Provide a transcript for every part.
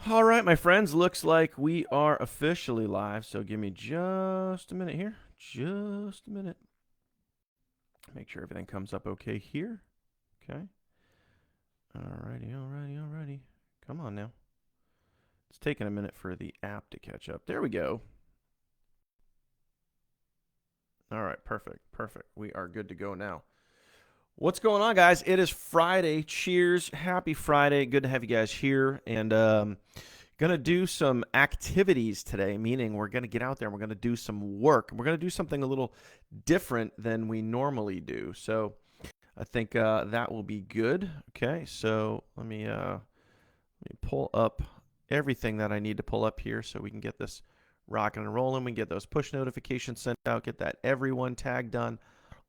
All right, my friends, looks like we are officially live, so give me just a minute here. Just a minute. Make sure everything comes up okay here. Okay. Alrighty. Come on now. It's taking a minute for the app to catch up. There we go. All right, perfect. We are good to go now. What's going on, guys? It is Friday. Cheers. Happy Friday. Good to have you guys here. And gonna do some activities today, meaning we're gonna get out there and we're gonna do some work. We're gonna do something a little different than we normally do. So I think that will be good. Okay, so let me pull up everything that I need to pull up here so we can get this rocking and rolling. We can get those push notifications sent out, get that everyone tag done,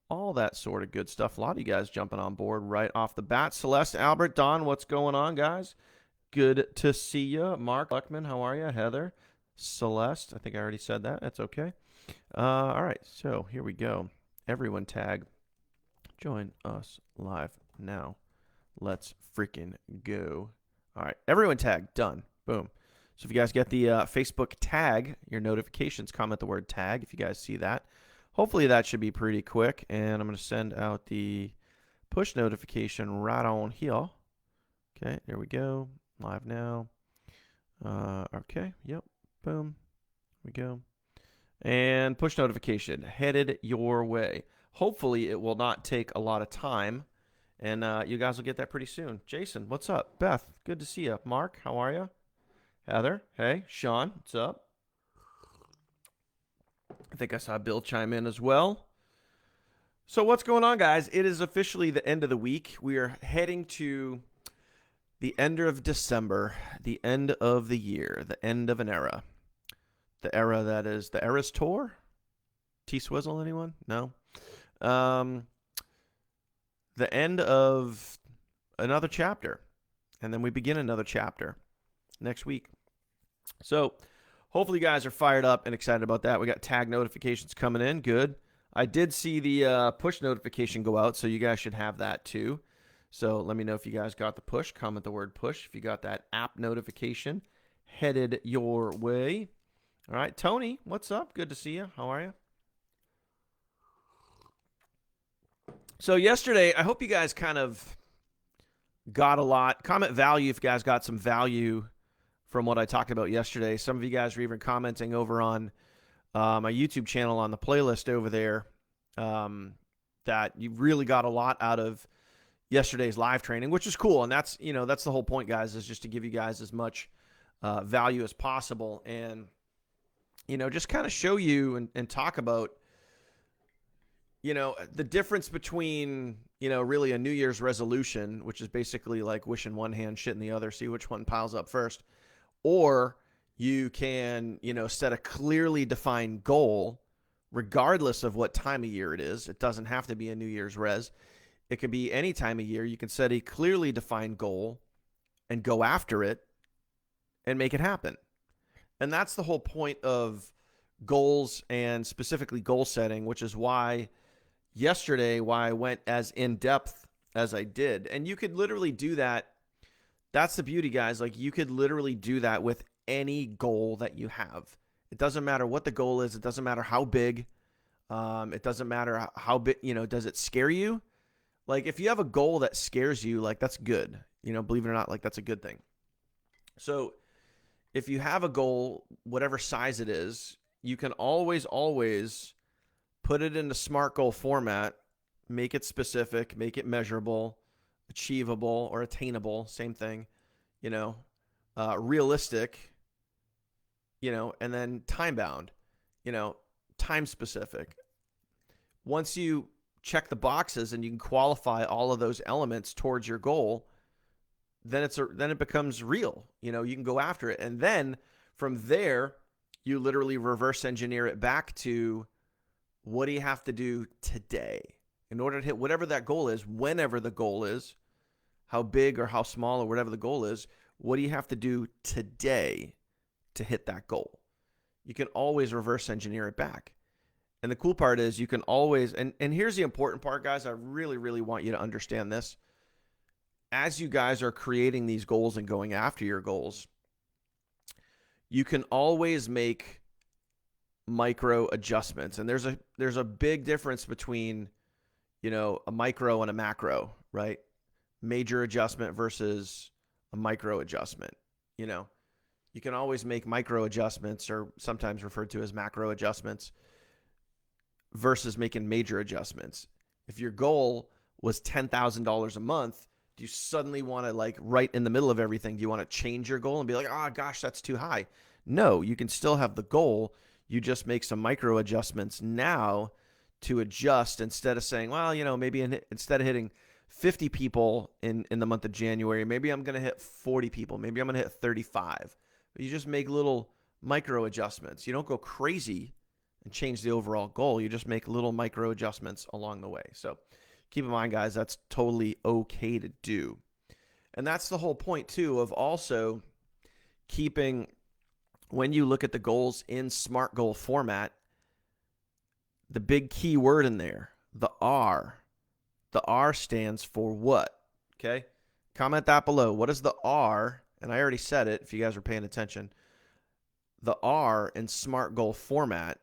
all that sort of good stuff. A lot of you guys jumping on board right off the bat. Celeste, Albert, Don, what's going on, guys? Good to see you. Mark Luckman, how are you? Heather, Celeste, I think I already said that. That's okay. All right, so here we go. Everyone tag. Join us live now. Let's freaking go. All right, everyone tag. Done. Boom. So if you guys get the Facebook tag, your notifications, comment the word tag if you guys see that. Hopefully that should be pretty quick. And I'm going to send out the push notification right on here. Okay, there we go. Live now. Okay, yep. Boom. Here we go. And push notification headed your way. Hopefully it will not take a lot of time. And you guys will get that pretty soon. Jason, what's up? Beth, good to see you. Mark, how are you? Heather, hey. Sean, what's up? I think I saw Bill chime in as well. So what's going on, guys? It is officially the end of the week. We are heading to the end of December, the end of the year, the end of an era. The era that is the Eras Tour? T-Swizzle, anyone? No? The end of another chapter. And then we begin another chapter next week. So hopefully you guys are fired up and excited about that. We got tag notifications coming in. Good. I did see the push notification go out, so you guys should have that too. So let me know if you guys got the push. Comment the word push if you got that app notification headed your way. All right, Tony, what's up? Good to see you. How are you? So yesterday, I hope you guys kind of got a lot. Comment value if you guys got some value from what I talked about yesterday. Some of you guys were even commenting over on my YouTube channel on the playlist over there that you really got a lot out of yesterday's live training, which is cool. And that's the whole point, guys, is just to give you guys as much value as possible and just kind of show you and talk about the difference between really a New Year's resolution, which is basically like wishing one hand, shit in the other, see which one piles up first, or you can set a clearly defined goal regardless of what time of year it is. It doesn't have to be a New Year's res. It could be any time of year. You can set a clearly defined goal and go after it and make it happen. And that's the whole point of goals and specifically goal setting, which is why I went as in depth as I did. And you could literally do that. That's the beauty, guys. Like, you could literally do that with any goal that you have. It doesn't matter what the goal is. It doesn't matter how big. It doesn't matter how big, does it scare you? Like, if you have a goal that scares you, like, that's good. Believe it or not, like, that's a good thing. So if you have a goal, whatever size it is, you can always put it into SMART goal format, make it specific, make it measurable, achievable or attainable, same thing, realistic, and then time bound, time specific. Once you check the boxes and you can qualify all of those elements towards your goal, then it becomes real. You can go after it. And then from there, you literally reverse engineer it back to, what do you have to do today in order to hit whatever that goal is, whenever the goal is, how big or how small or whatever the goal is, what do you have to do today to hit that goal? You can always reverse engineer it back. And the cool part is you can always, and here's the important part, guys. I really, really want you to understand this. As you guys are creating these goals and going after your goals, you can always make micro adjustments. And there's a big difference between, a micro and a macro, right? Major adjustment versus a micro adjustment. You know, you can always make micro adjustments, or sometimes referred to as macro adjustments, versus making major adjustments. If your goal was $10,000 a month, do you suddenly want to, like, right in the middle of everything, do you want to change your goal and be like, oh gosh, that's too high? No, you can still have the goal. You just make some micro adjustments now to adjust, instead of saying, well, maybe instead of hitting 50 people in the month of January, maybe I'm going to hit 40 people. Maybe I'm going to hit 35. But you just make little micro adjustments. You don't go crazy and change the overall goal. You just make little micro adjustments along the way. So keep in mind, guys, that's totally okay to do. And that's the whole point, too, of also keeping, when you look at the goals in SMART goal format, the big key word in there, the R. The R stands for what? Okay? Comment that below. What is the R? And I already said it if you guys were paying attention. The R in SMART goal format,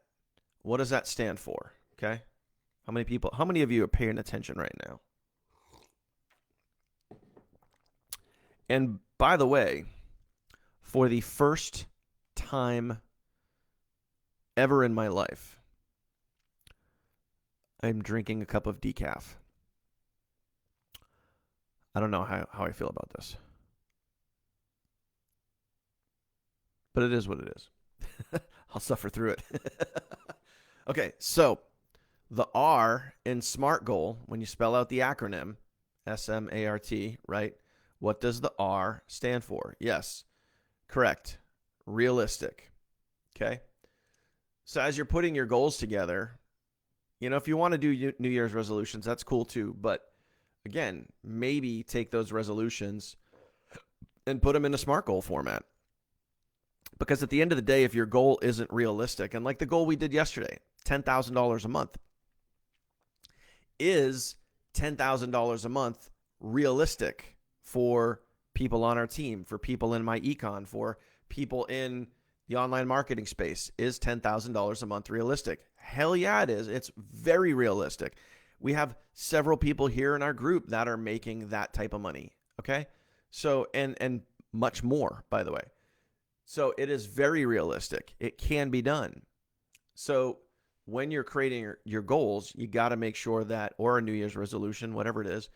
what does that stand for? Okay? How many of you are paying attention right now? And by the way, for the first time ever in my life, I'm drinking a cup of decaf. I don't know how I feel about this, but it is what it is. I'll suffer through it. Okay, so the R in SMART goal, when you spell out the acronym, SMART, right? What does the R stand for? Yes, correct. Realistic. Okay? So as you're putting your goals together, if you want to do New Year's resolutions, that's cool too. But again, maybe take those resolutions and put them in a SMART goal format. Because at the end of the day, if your goal isn't realistic, and like the goal we did yesterday, $10,000 a month, is $10,000 a month realistic for people on our team, for people in my econ, for people in the online marketing space? Is $10,000 a month realistic? Hell yeah, it is. It's very realistic. We have several people here in our group that are making that type of money. Okay. So, and much more, by the way. So it is very realistic. It can be done. So when you're creating your goals, you got to make sure that, or a New Year's resolution, whatever it is,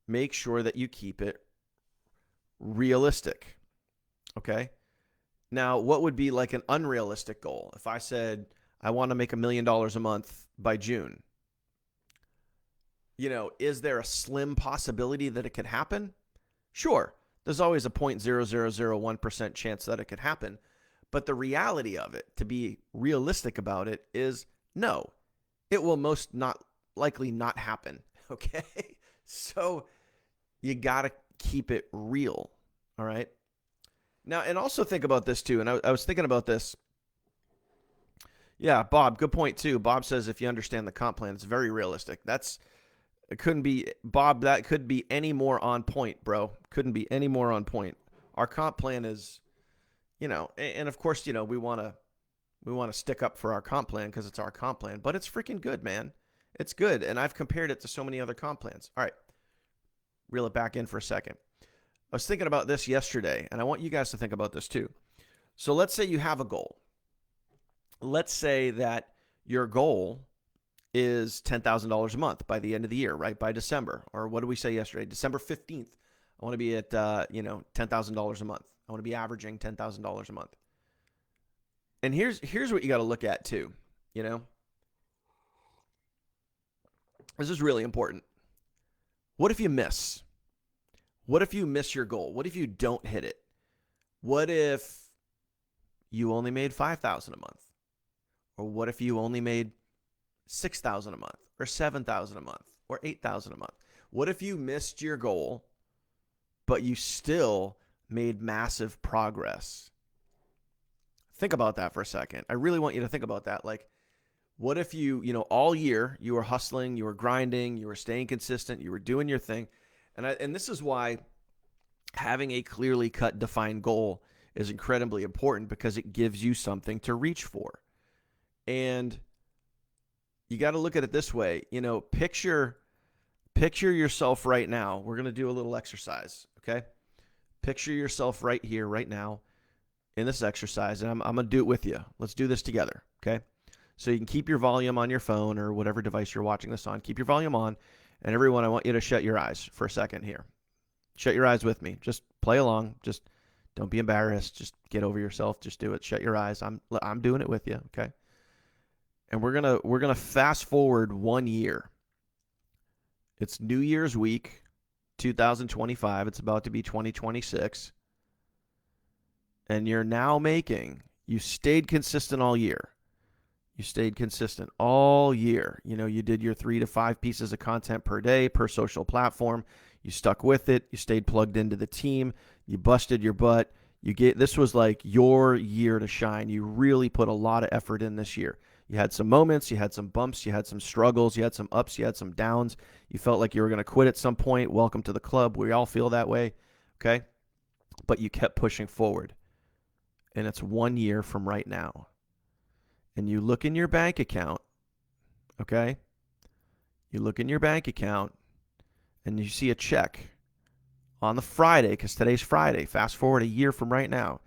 make sure that you keep it realistic. Okay. Now, what would be like an unrealistic goal? If I said, I want to make $1 million a month by June, is there a slim possibility that it could happen? Sure. There's always a 0.0001% chance that it could happen. But the reality of it, to be realistic about it, is no. It will most not likely not happen. Okay? So you got to keep it real. All right? Now, and also think about this too. And I was thinking about this. Yeah, Bob, good point too. Bob says if you understand the comp plan, it's very realistic. It couldn't be, Bob, that could be any more on point, bro. Couldn't be any more on point. Our comp plan is, and of course, we want to stick up for our comp plan because it's our comp plan, but it's freaking good, man. It's good. And I've compared it to so many other comp plans. All right. Reel it back in for a second. I was thinking about this yesterday, and I want you guys to think about this too. So let's say you have a goal. Let's say that your goal is $10,000 a month by the end of the year, right? By December, or what did we say yesterday? December 15th. I want to be at, $10,000 a month. I want to be averaging $10,000 a month. And here's what you got to look at too. This is really important. What if you miss? What if you miss your goal? What if you don't hit it? What if you only made $5,000 a month? Or what if you only made $6,000 a month, or $7,000 a month, or $8,000 a month? What if you missed your goal, but you still made massive progress? Think about that for a second. I really want you to think about that. Like, what if you all year you were hustling, you were grinding, you were staying consistent, you were doing your thing. And this is why having a clearly cut, defined goal is incredibly important because it gives you something to reach for. And you got to look at it this way. Picture yourself right now. We're going to do a little exercise, okay? Picture yourself right here, right now, in this exercise, and I'm going to do it with you. Let's do this together, okay? So you can keep your volume on your phone or whatever device you're watching this on. Keep your volume on. And everyone, I want you to shut your eyes for a second here. Shut your eyes with me. Just play along. Just don't be embarrassed. Just get over yourself. Just do it. Shut your eyes. I'm doing it with you, okay? And we're gonna fast forward 1 year. It's New Year's week, 2025. It's about to be 2026. And you stayed consistent all year. You stayed consistent all year. You did your 3 to 5 pieces of content per day per social platform. You stuck with it. You stayed plugged into the team. You busted your butt. This was like your year to shine. You really put a lot of effort in this year. You had some moments, you had some bumps, you had some struggles, you had some ups, you had some downs. You felt like you were going to quit at some point. Welcome to the club. We all feel that way, okay? But you kept pushing forward. And it's 1 year from right now. And you look in your bank account, okay? You look in your bank account and you see a check on the Friday, because today's Friday. Fast forward a year from right now.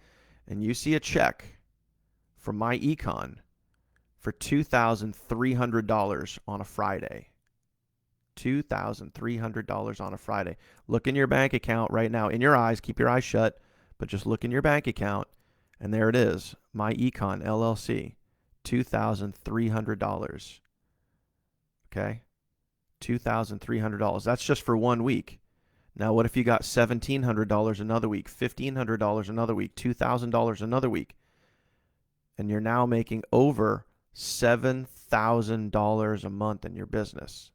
And you see a check from my econ for $2,300 on a Friday. $2,300 on a Friday. Look in your bank account right now. In your eyes, keep your eyes shut, but just look in your bank account, and there it is. My Econ LLC, $2,300. Okay? $2,300. That's just for 1 week. Now, what if you got $1,700 another week, $1,500 another week, $2,000 another week, and you're now making over $7,000 a month in your business?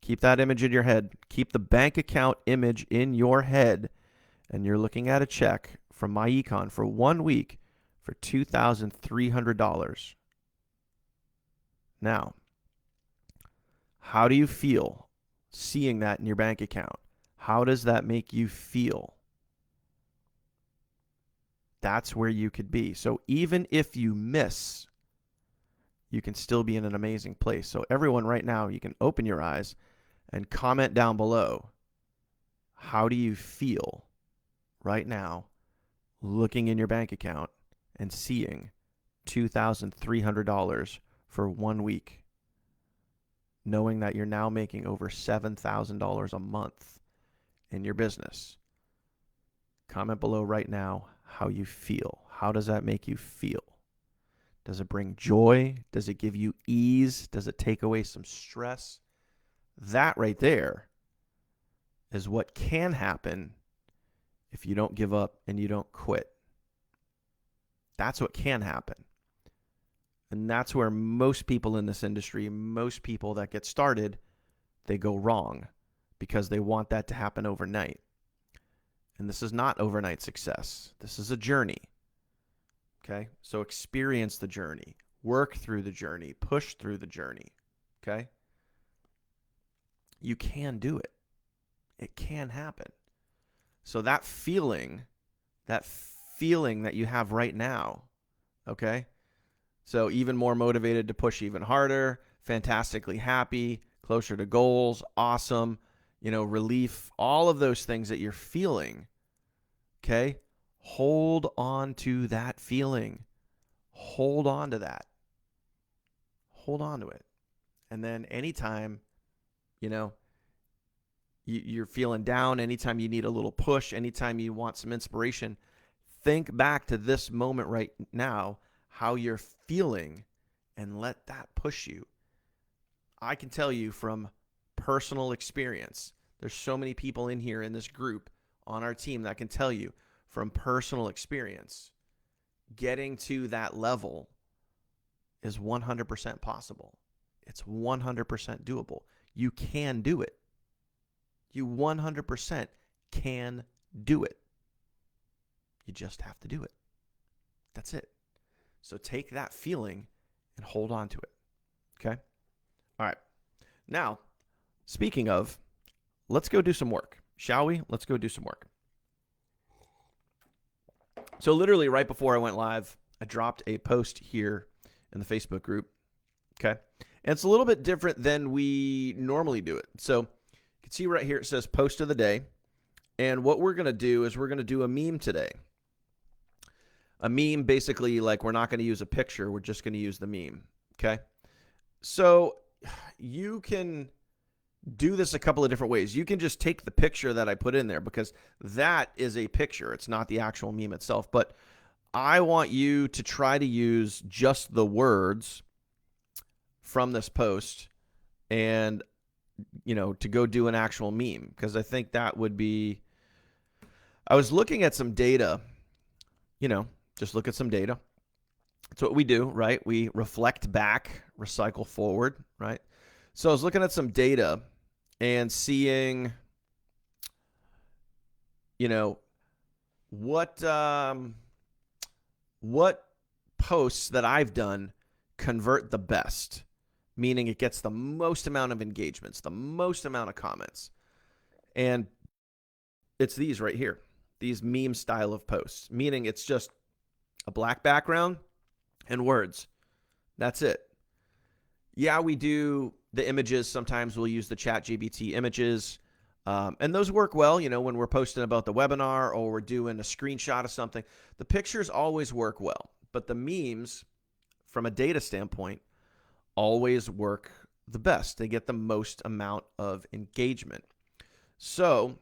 Keep that image in your head. Keep the bank account image in your head, and you're looking at a check from my econ for 1 week for $2,300. Now, how do you feel seeing that in your bank account? How does that make you feel? That's where you could be. So even if you miss, you can still be in an amazing place. So everyone right now, you can open your eyes and comment down below. How do you feel right now looking in your bank account and seeing $2,300 for 1 week, knowing that you're now making over $7,000 a month in your business? Comment below right now how you feel. How does that make you feel? Does it bring joy? Does it give you ease? Does it take away some stress? That right there is what can happen if you don't give up and you don't quit. That's what can happen. And that's where most people in this industry, most people that get started, they go wrong because they want that to happen overnight. And this is not overnight success. This is a journey. Okay? So experience the journey. Work through the journey. Push through the journey. Okay? You can do it. It can happen. So that feeling that you have right now, okay? So even more motivated to push even harder, fantastically happy, closer to goals, awesome, relief, all of those things that you're feeling, okay? Hold on to that feeling. Hold on to that. Hold on to it. And then anytime, you're feeling down, anytime you need a little push, anytime you want some inspiration, think back to this moment right now, how you're feeling, and let that push you. I can tell you from personal experience, there's so many people in here in this group on our team that can tell you from personal experience, getting to that level is 100% possible. It's 100% doable. You can do it. You 100% can do it. You just have to do it. That's it. So take that feeling and hold on to it. Okay? All right. Now, speaking of, let's go do some work. Shall we? Let's go do some work. So literally right before I went live, I dropped a post here in the Facebook group. Okay. And it's a little bit different than we normally do it. So you can see right here it says post of the day. And what we're going to do is we're going to do a meme today. A meme, basically, like we're not going to use a picture. We're just going to use the meme. Okay. So you can do this a couple of different ways. You can just take the picture that I put in there because that is a picture. It's not the actual meme itself. But I want you to try to use just the words from this post and, to go do an actual meme, because I think that would be, I was looking at some data, just look at some data. That's what we do, right? We reflect back, recycle forward, right? So I was looking at some data and seeing, what posts that I've done convert the best, meaning it gets the most amount of engagements, the most amount of comments. And it's these right here, these meme style of posts, meaning it's just a black background and words. That's it. Yeah, we do the images. Sometimes we'll use the ChatGPT images. And those work well, when we're posting about the webinar or we're doing a screenshot of something. The pictures always work well. But the memes, from a data standpoint, always work the best. They get the most amount of engagement. So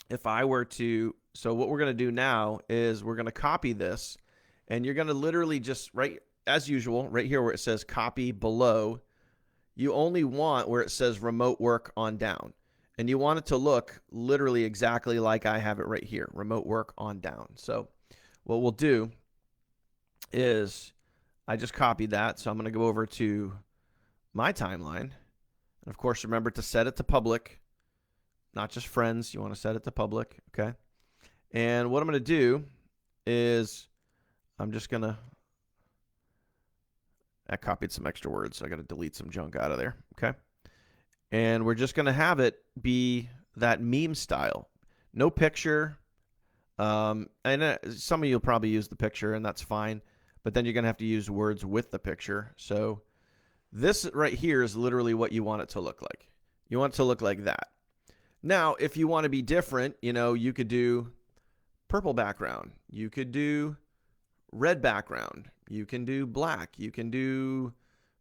what we're going to do now is we're going to copy this, and you're going to literally just, right as usual, right here where it says copy below, you only want where it says remote work on down. And you want it to look literally exactly like I have it right here, remote work on down. So what we'll do is I just copied that. So I'm going to go over to my timeline. And of course, remember to set it to public, not just friends. You want to set it to public. Okay. And what I'm going to do is I'm just going to, I copied some extra words, so I got to delete some junk out of there. Okay. And we're just going to have it be that meme style. No picture. And some of you will probably use the picture, and that's fine. But then you're going to have to use words with the picture. So this right here is literally what you want it to look like. You want it to look like that. Now, if you want to be different, you could do purple background. You could do red background. You can do black. You can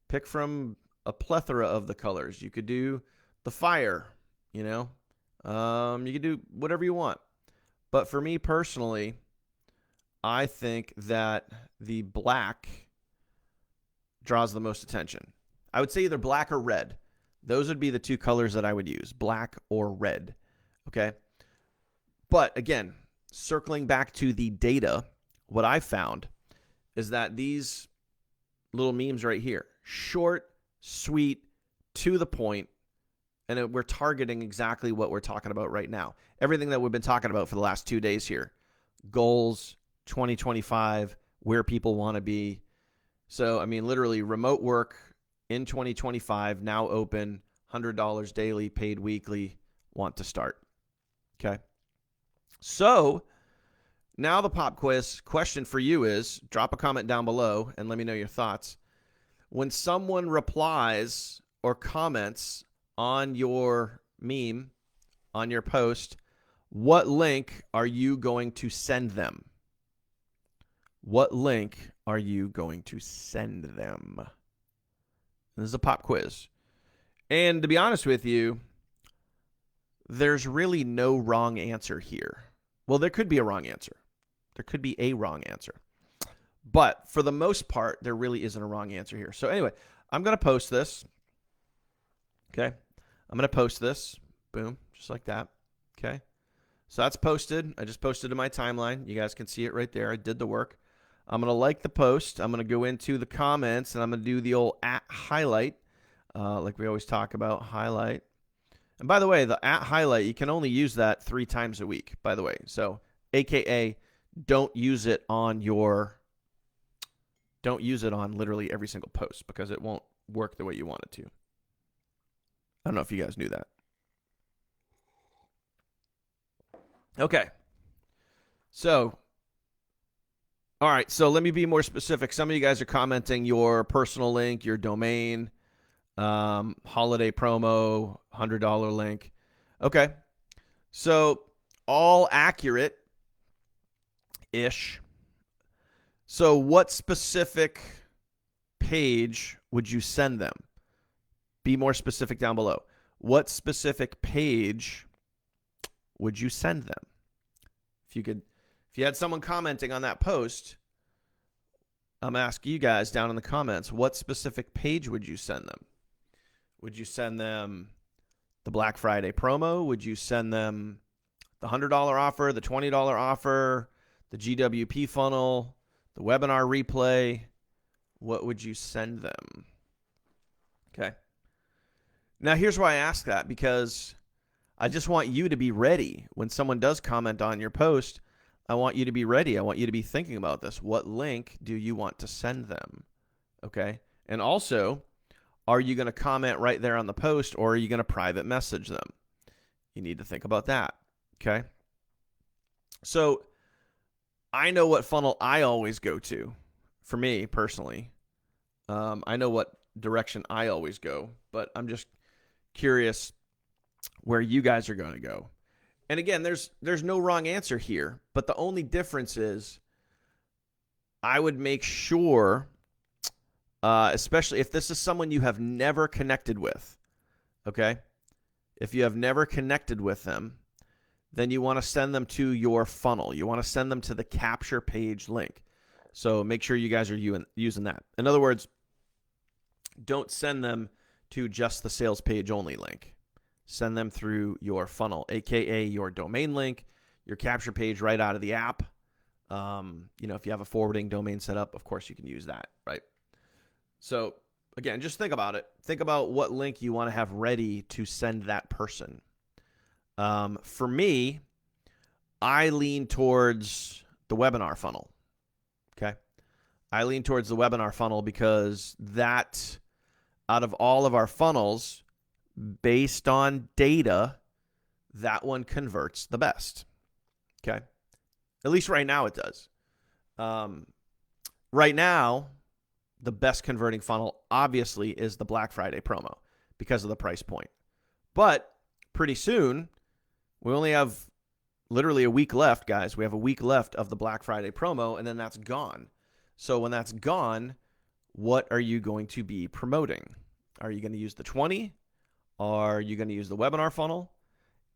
pick from a plethora of the colors. You could do the fire, you could do whatever you want. But for me personally, I think that the black draws the most attention. I would say either black or red. Those would be the two colors that I would use, black or red. Okay. But again, circling back to the data, what I found is that these little memes right here, short, sweet, to the point, and we're targeting exactly what we're talking about right now. Everything that we've been talking about for the last 2 days here. Goals, 2025, where people want to be. So, literally remote work in 2025, now open, $100 daily, paid weekly, want to start. Okay. So now the pop quiz question for you is, drop a comment down below and let me know your thoughts. When someone replies or comments on your meme, on your post, what link are you going to send them? What link are you going to send them? This is a pop quiz. And to be honest with you, there's really no wrong answer here. Well, there could be a wrong answer. There could be a wrong answer. But for the most part, there really isn't a wrong answer here. So anyway, I'm going to post this. Okay. I'm going to post this. Boom. Just like that. Okay. So that's posted. I just posted to my timeline. You guys can see it right there. I did the work. I'm going to like the post. I'm going to go into the comments, and I'm going to do the old @highlight, like we always talk about, highlight. And by the way, the @highlight, you can only use that 3 times a week, by the way. So, AKA, don't use it on literally every single post, because it won't work the way you want it to. I don't know if you guys knew that. Okay. So, All right, so let me be more specific. Some of you guys are commenting your personal link, your domain, holiday promo, $100 link. Okay, so all accurate ish. So, what specific page would you send them? Be more specific down below. What specific page would you send them? If you had someone commenting on that post, I'm asking you guys down in the comments, what specific page would you send them? Would you send them the Black Friday promo? Would you send them the $100 offer, the $20 offer, the GWP funnel, the webinar replay? What would you send them? Okay. Now, here's why I ask that, because I just want you to be ready. When someone does comment on your post, I want you to be ready. I want you to be thinking about this. What link do you want to send them? Okay. And also, are you going to comment right there on the post, or are you going to private message them? You need to think about that. Okay. So I know what funnel I always go to for me personally. I know what direction I always go, but I'm just curious where you guys are going to go. And again, there's no wrong answer here, but the only difference is I would make sure, especially if this is someone you have never connected with, okay? If you have never connected with them, then you want to send them to your funnel. You want to send them to the capture page link. So make sure you guys are using that. In other words, don't send them to just the sales page only link. Send them through your funnel, aka your domain link, your capture page right out of the app. If you have a forwarding domain set up, of course you can use that, right? So again, just think about it. Think about what link you want to have ready to send that person. For me, I lean towards the webinar funnel. Okay. I lean towards the webinar funnel because that, out of all of our funnels, based on data, that one converts the best. Okay. At least right now it does. Right now, the best converting funnel obviously is the Black Friday promo because of the price point. But pretty soon, we only have literally a week left, guys. We have a week left of the Black Friday promo, and then that's gone. So when that's gone, what are you going to be promoting? Are you going to use the 20? Are you going to use the webinar funnel?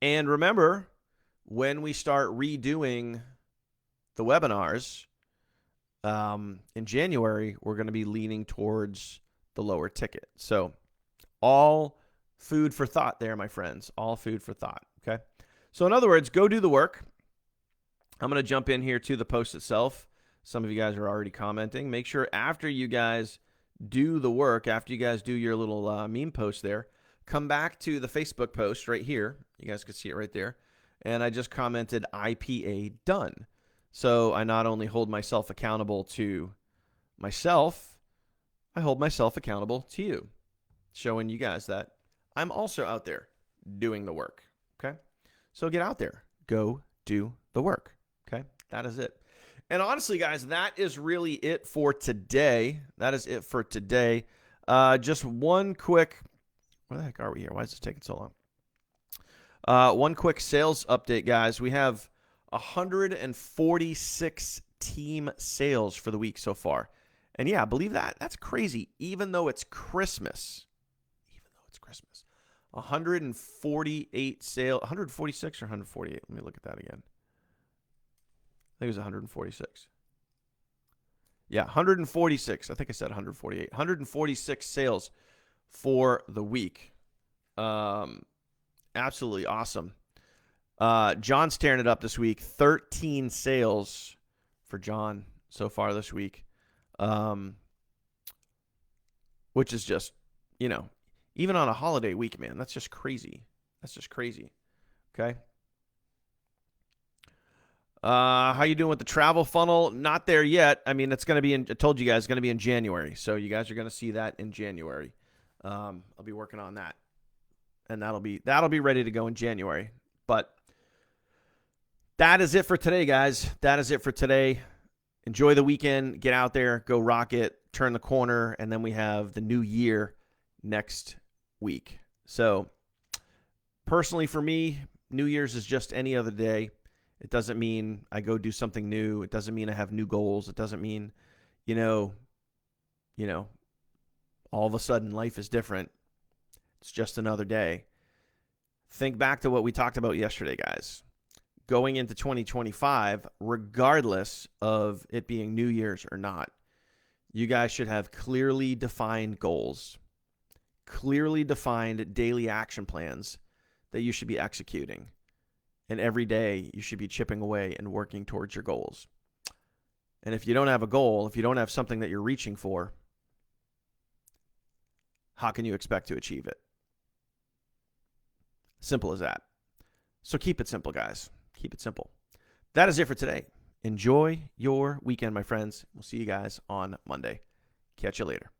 And remember, when we start redoing the webinars in January, we're going to be leaning towards the lower ticket. So all food for thought there, my friends. All food for thought, okay? So in other words, go do the work. I'm going to jump in here to the post itself. Some of you guys are already commenting. Make sure after you guys do the work, after you guys do your little meme post there, come back to the Facebook post right here. You guys can see it right there. And I just commented IPA done. So I not only hold myself accountable to myself, I hold myself accountable to you, showing you guys that I'm also out there doing the work. Okay. So get out there, go do the work. Okay. That is it. And honestly, guys, that is really it for today. That is it for today. Just one quick, where the heck are we here? Why is this taking so long? One quick sales update, guys. We have 146 team sales for the week so far. And yeah, believe that. That's crazy. Even though it's Christmas. 148 sales, 146 or 148? Let me look at that again. I think it was 146. Yeah, 146. I think I said 148. 146 sales for the week. Absolutely awesome. John's tearing it up this week. 13 sales for John so far this week. Which is just, even on a holiday week, man, that's just crazy. That's just crazy. Okay. How you doing with the travel funnel? Not there yet. I mean, it's going to be I told you guys, it's going to be in January. So you guys are going to see that in January. I'll be working on that. And that'll be ready to go in January. But that is it for today, guys. That is it for today. enjoy the weekend, get out there, go rock it, turn the corner, and then we have the new year next week. So personally for me, New Year's is just any other day. It doesn't mean I go do something new. It doesn't mean I have new goals. It doesn't mean, you know, all of a sudden life is different. It's just another day. Think back to what we talked about yesterday, guys. Going into 2025, regardless of it being New Year's or not, you guys should have clearly defined goals, clearly defined daily action plans that you should be executing. And every day you should be chipping away and working towards your goals. And if you don't have a goal, if you don't have something that you're reaching for, how can you expect to achieve it? Simple as that. So keep it simple, guys. Keep it simple. That is it for today. Enjoy your weekend, my friends. We'll see you guys on Monday. Catch you later.